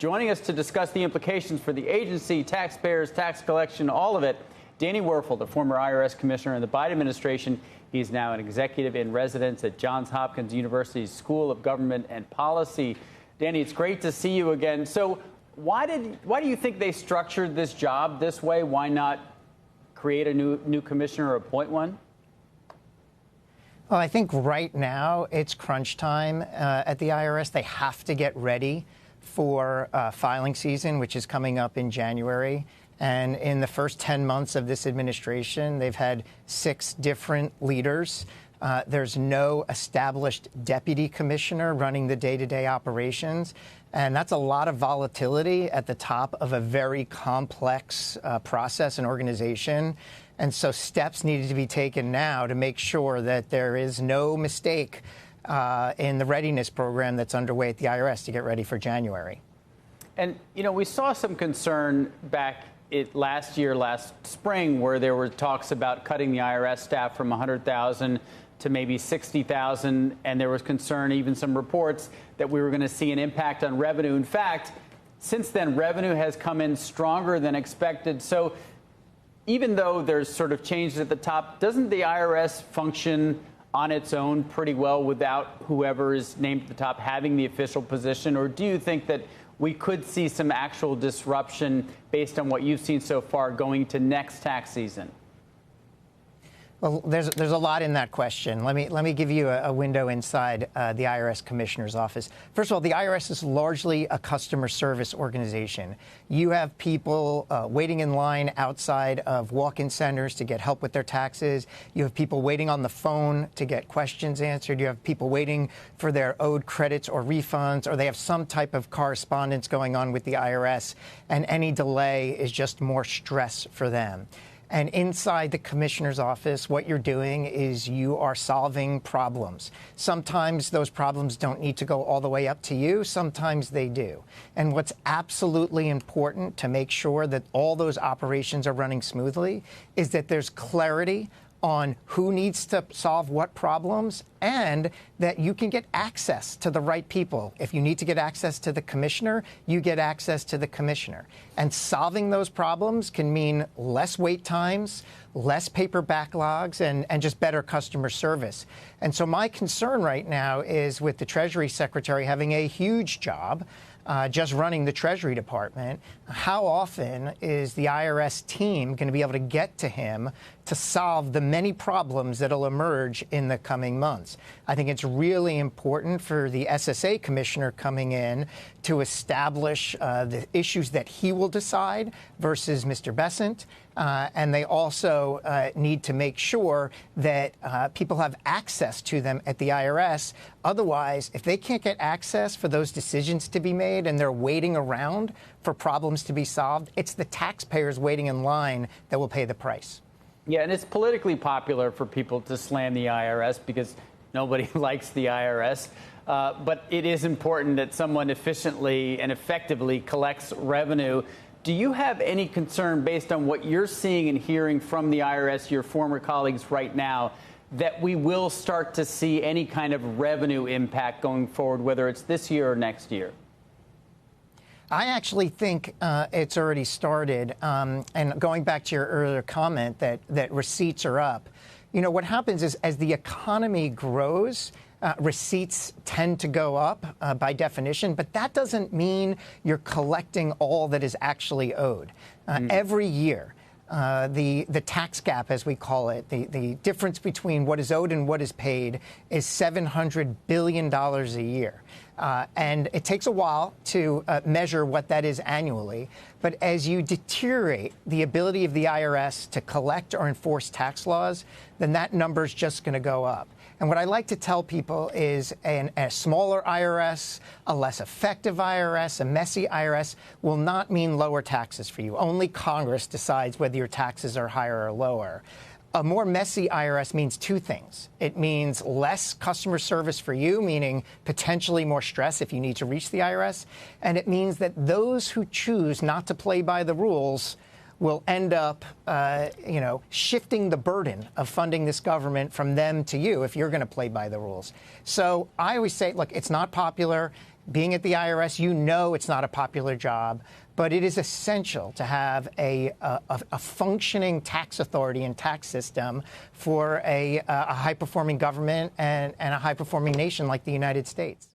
Joining us to discuss the implications for the agency, taxpayers, tax collection, all of it, Danny Werfel, the former IRS Commissioner in the Biden administration. He's now an executive in residence at Johns Hopkins University's School of Government and Policy. Danny, it's great to see you again. So why do you think they structured this job this way? Why not create a new commissioner or appoint one? Well, I think right now it's crunch time at the IRS. They have to get ready for filing season, which is coming up in January. And in the first 10 months of this administration, they've had 6 different leaders. There's no established deputy commissioner running the day-to-day operations. And that's a lot of volatility at the top of a very complex process and organization. And so steps needed to be taken now to make sure that there is no mistake in the readiness program that's underway at the IRS to get ready for January. And, you know, we saw some concern back last spring, where there were talks about cutting the IRS staff from 100,000 to maybe 60,000. And there was concern, even some reports, that we were going to see an impact on revenue. In fact, since then, revenue has come in stronger than expected. So even though there's sort of changes at the top, doesn't the IRS function on its own pretty well without whoever is named at the top having the official position? Or do you think that we could see some actual disruption based on what you've seen so far going to next tax season? Well, there's a lot in that question. Let me give you a window inside the IRS Commissioner's office. First of all, the IRS is largely a customer service organization. You have people waiting in line outside of walk-in centers to get help with their taxes. You have people waiting on the phone to get questions answered. You have people waiting for their owed credits or refunds, or they have some type of correspondence going on with the IRS, and any delay is just more stress for them. And inside the commissioner's office, what you're doing is you are solving problems. Sometimes those problems don't need to go all the way up to you. Sometimes they do. And what's absolutely important to make sure that all those operations are running smoothly is that there's clarity on who needs to solve what problems, and that you can get access to the right people. If you need to get access to the commissioner, you get access to the commissioner. And solving those problems can mean less wait times, less paper backlogs, and just better customer service. And so my concern right now is with the Treasury Secretary having a huge job just running the Treasury Department, how often is the IRS team going to be able to get to him to solve the many problems that will emerge in the coming months? I think it's really important for the SSA commissioner coming in to establish the issues that he will decide versus Mr. Bessent. And they also need to make sure that people have access to them at the IRS. Otherwise, if they can't get access for those decisions to be made and they're waiting around for problems to be solved, it's the taxpayers waiting in line that will pay the price. Yeah, and it's politically popular for people to slam the IRS because nobody likes the IRS. But it is important that someone efficiently and effectively collects revenue. Do you have any concern, based on what you're seeing and hearing from the IRS, your former colleagues right now, that we will start to see any kind of revenue impact going forward, whether it's this year or next year? I actually think it's already started. And going back to your earlier comment that receipts are up, you know, what happens is as the economy grows, receipts tend to go up by definition, but that doesn't mean you're collecting all that is actually owed. Every year, the tax gap, as we call it, the difference between what is owed and what is paid is $700 billion a year. And it takes a while to measure what that is annually. But as you deteriorate the ability of the IRS to collect or enforce tax laws, then that number is just going to go up. And what I like to tell people is a smaller IRS, a less effective IRS, a messy IRS will not mean lower taxes for you. Only Congress decides whether your taxes are higher or lower. A more messy IRS means two things. It means less customer service for you, meaning potentially more stress if you need to reach the IRS. And it means that those who choose not to play by the rules will end up, shifting the burden of funding this government from them to you if you're going to play by the rules. So I always say, look, it's not popular. Being at the IRS, you know it's not a popular job, but it is essential to have a functioning tax authority and tax system for a high-performing government and a high-performing nation like the United States.